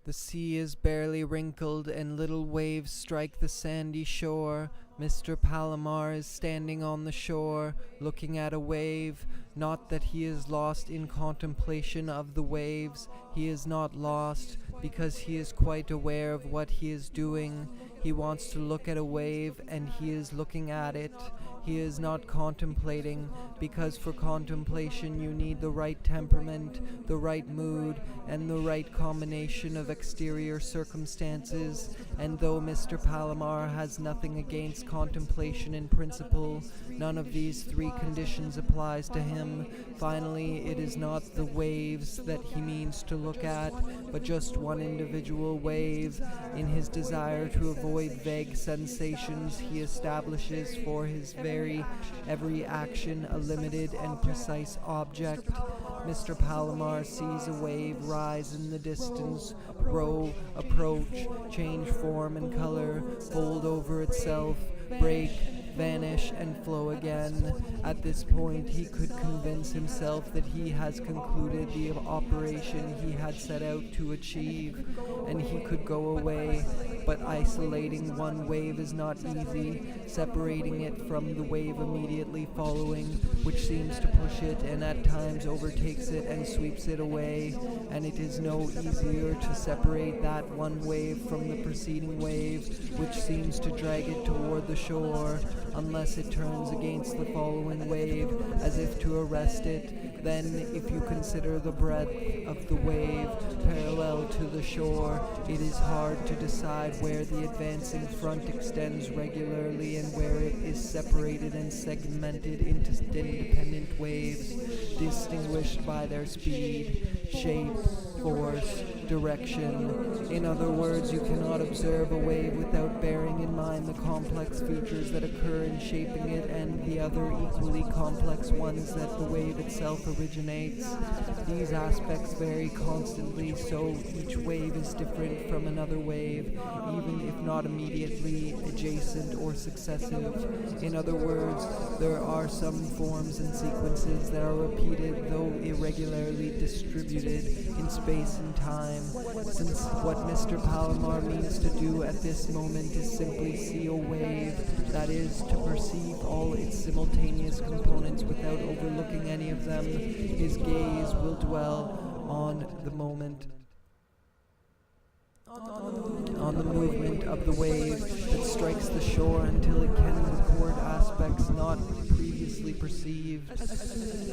The sea is barely wrinkled and little waves strike the sandy shore. Mr. Palomar is standing on the shore, looking at a wave. Not that he is lost in contemplation of the waves. He is not lost, because he is quite aware of what he is doing. He wants to look at a wave, and he is looking at it. He is not contemplating, because for contemplation you need the right temperament, the right mood, and the right combination of exterior circumstances. And though Mr. Palomar has nothing against contemplation in principle, none of these three conditions applies to him. Finally, it is not the waves that he means to look at, but just one individual wave. In his desire to avoid vague sensations, he establishes for his every action a limited and precise object. Mr. Palomar sees a wave rise in the distance, grow, approach, change form and color, fold over itself, break, vanish, and flow again. At this point, he could convince himself that he has concluded the operation he had set out to achieve, and he could go away. But isolating one wave is not easy, separating it from the wave immediately following, which seems to push it and at times overtakes it and sweeps it away, and it is no easier to separate that one wave from the preceding wave, which seems to drag it toward the shore, unless it turns against the following wave, as if to arrest it. Then, if you consider the breadth of the wave parallel to the shore, it is hard to decide where the advancing front extends regularly and where it is separated and segmented into independent waves, distinguished by their speed, shape, force, direction. In other words, you cannot observe a wave without bearing in mind the complex features that occur in shaping it and the other equally complex ones that the wave itself originates. These aspects vary constantly, so each wave is different from another wave, even if not immediately adjacent or successive. In other words, there are some forms and sequences that are repeated, though irregularly distributed in space and time. Since what Mr. Palomar means to do at this moment is simply see a wave, that is, to perceive all its simultaneous components without overlooking any of them, his gaze will dwell on the moment, on the movement of the wave that strikes the shore until it can record aspects not previously perceived.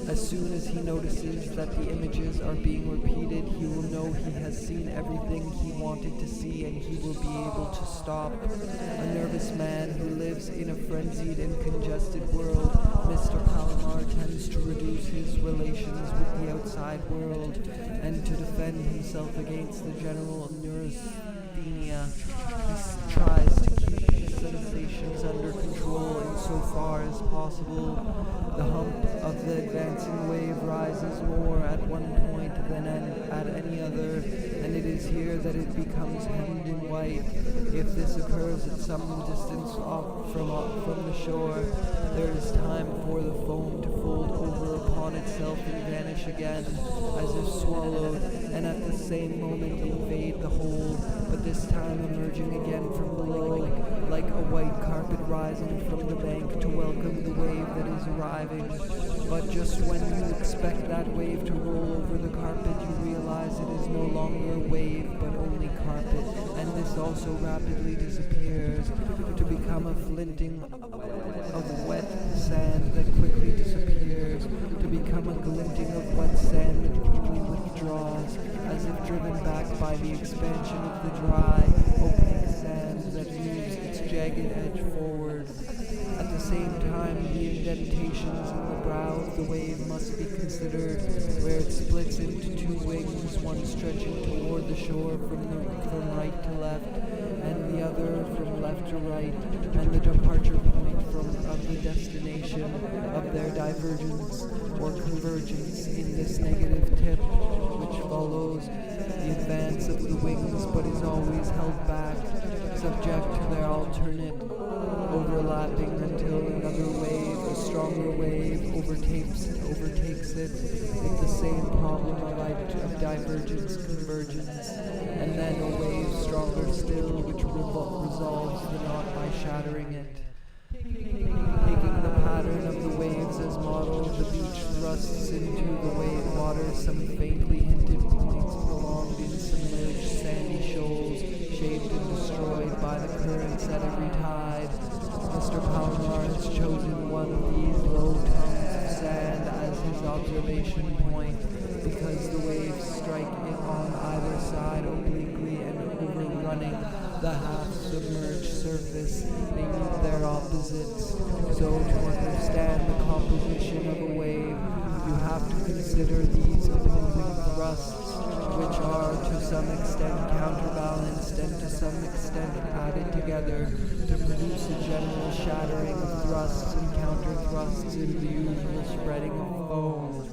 As soon as he notices that the images are being repeated, he will know he has seen everything he wanted to see, and he will be able to stop. A nervous man who lives in a frenzied and congested world, Mr. Palomar tends to reduce his relations with the outside world and to defend himself against the general neurasthenia. He tries to keep his sensations under control insofar as possible. The hump of the advancing wave rises more at one point than at any other, and it is here that it becomes hemmed in white. If this occurs at some distance off from the shore, there is time for the foam to fold over upon itself and vanish again, as if swallowed, and at the same moment invade the whole, but this time emerging again from below, like a white carpet rising from the bank to welcome the wave that is arriving. But just when you expect that wave to roll over the carpet, you realize it is no longer a wave, but only carpet, and this also rapidly disappears, to become a flinting of wet sand that quickly disappears, to become a glinting of wet sand that quickly withdraws, as if driven back by the expansion of the dry, opaque sand that moves its jagged edge forward. At the same time, the indentations in the brow of the wave must be considered, where it splits into two wings, one stretching toward the shore from right to left, and the other from left to right, and the departure point of the destination of their divergence or convergence in this negative tip, which follows the advance of the wings but is always held back, subject to their alternate overlapping until another wave, a stronger wave, overtakes it with the same problem of divergence, convergence, and then then a wave stronger still, which resolves the knot by shattering it. Taking the pattern of the waves as model, the beach thrusts into the wave water some faintly hinted points prolonged in submerged sandy shoals, shaped and destroyed by the currents at every tide. Mr. Palomar has chosen one of these low tongues of sand as his observation point, because the waves strike it on either side obliquely and overrunning the half-submerged surface, they meet their opposites. So to understand the composition of a wave, you have to consider these opposing thrusts, which are to some extent counterbalanced and to some extent added together to produce a general shattering of thrusts and counter-thrusts in the usual spreading of foam.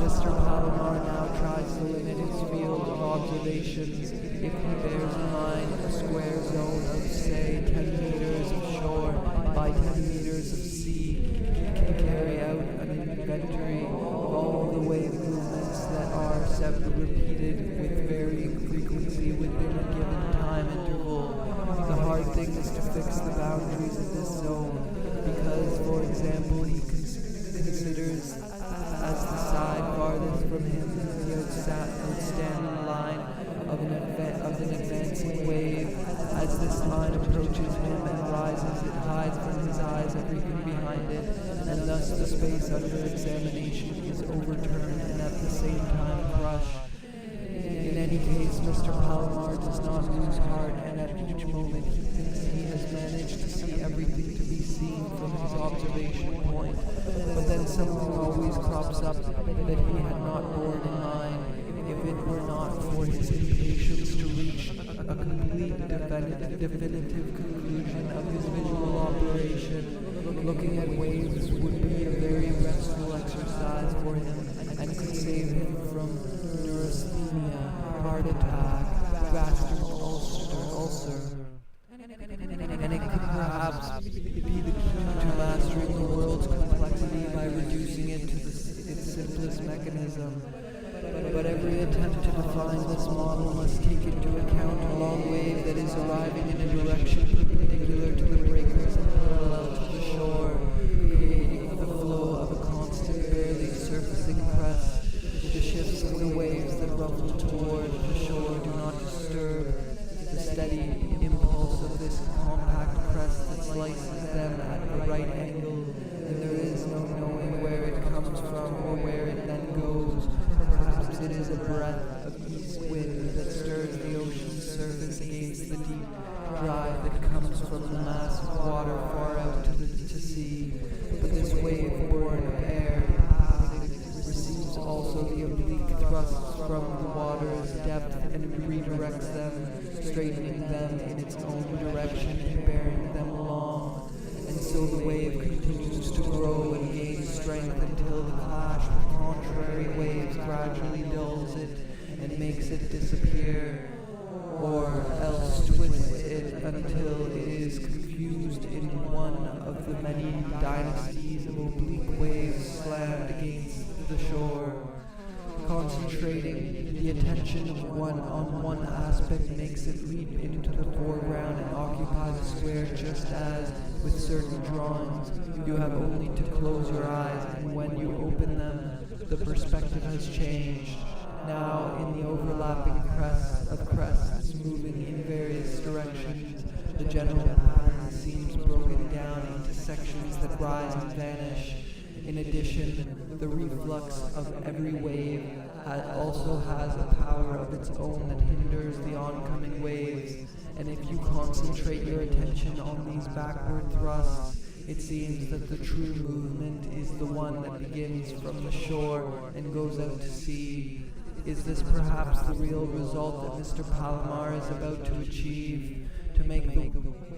Mr. Palomar now tries to limit his field of observations if he bears in mind a square zone of, say, 10 meters of shore by 10 meters of sea. He can carry out an inventory of all the wave movements that are repeated with varying frequency within a given time interval. The hard thing is to fix the boundaries of this zone, because, for example, he considers as the side farthest from him the outstanding line of an advancing wave. As this line approaches him and rises, it hides from his eyes everything behind it, and thus the space under examination is overturned and at the same time crushed. In any case, Mr. Palomar does not lose heart, and at each moment he thinks he has managed to see everything to be seen from his observation point. But then something always crops up that he had not borne in mind. If it were not for his impatience to reach a complete definitive conclusion of his visual operation, looking at waves would be a very restful exercise for him and could save him from neurasthenia, heart attack, gastric ulcer, and it could perhaps be the key to mastering the world's complexity by reducing it to its simplest mechanism. But every attempt to define this model must take into account a long wave that is arriving in a direction perpendicular to the breakers and parallel to the shore, creating the flow of a constant, barely surfacing crest. The shifts of the waves that ruffle toward the shore do not disturb the steady impulse of this compact crest that slices them at a right angle, and there is no knowing where it comes from or where it then goes. Perhaps it is a breath of east wind that stirs the ocean's surface against the deep drive that comes from the mass of water far out to sea. But this wave born of air receives also the oblique thrusts from the water's depth and redirects them, straightening them in its own direction and bearing them along. And so the wave continues to grow and gain strength until the clash of contrary waves gradually dulls it and makes it disappear, or else twists it until it is confused in one of the many dynasties of oblique waves slammed against the shore. Concentrating the attention of on one aspect makes it leap into the foreground and occupy the square, just as, with certain drawings, you have only to close your eyes, and when you open them, the perspective has changed. Now, in the overlapping crests moving in various directions, the general pattern seems broken down into sections that rise and vanish. In addition, the reflux of every wave also has a power of its own that hinders the oncoming waves, and if you concentrate your attention on these backward thrusts, it seems that the true movement is the one that begins from the shore and goes out to sea. Is this perhaps the real result that Mr. Palomar is about to achieve? To make the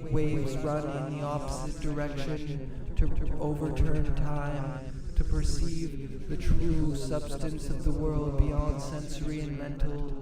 waves run in the opposite direction, to overturn time, to perceive the true substance of the world beyond sensory and mental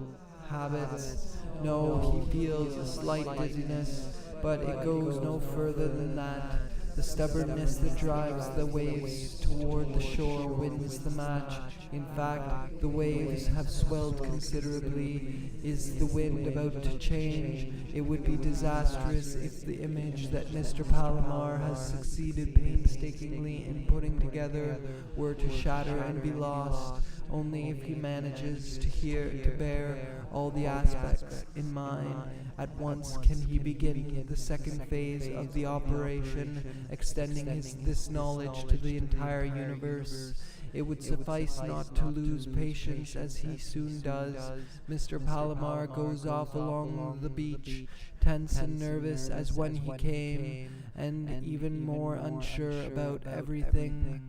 habits. No, he feels a slight dizziness, but it goes no further than that. The stubbornness that drives the waves toward the shore wins the match. In fact, the waves have swelled considerably. Is the wind about to change? It would be disastrous if the image that Mr. Palomar has succeeded painstakingly in putting together were to shatter and be lost. Only if he manages to bear all the aspects in mind at once can he begin the second phase of the operation, extending this knowledge to the entire universe. It would suffice not to lose patience as he soon does. Mr. Palomar goes off along the beach, tense and nervous as when he came, and even more unsure about everything.